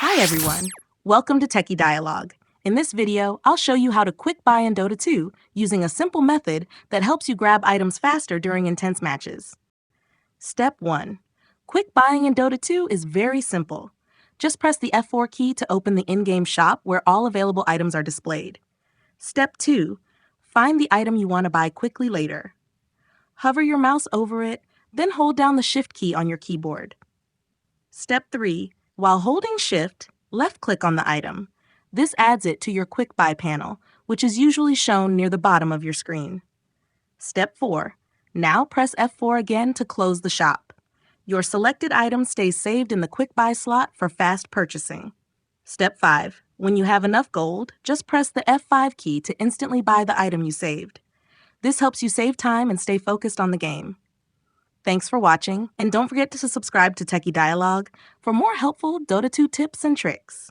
Hi everyone, welcome to Techie Dialogue. In this video, I'll show you how to quick buy in Dota 2 using a simple method that helps you grab items faster during intense matches. Step 1. Quick buying in Dota 2 is very simple. Just press the F4 key to open the in-game shop where all available items are displayed. Step 2. Find the item you want to buy quickly later. Hover your mouse over it, then hold down the Shift key on your keyboard. Step 3. While holding Shift, left-click on the item. This adds it to your Quick Buy panel, which is usually shown near the bottom of your screen. Step 4. Now press F4 again to close the shop. Your selected item stays saved in the Quick Buy slot for fast purchasing. Step 5. When you have enough gold, just press the F5 key to instantly buy the item you saved. This helps you save time and stay focused on the game. Thanks for watching, and don't forget to subscribe to Techie Dialogue for more helpful Dota 2 tips and tricks.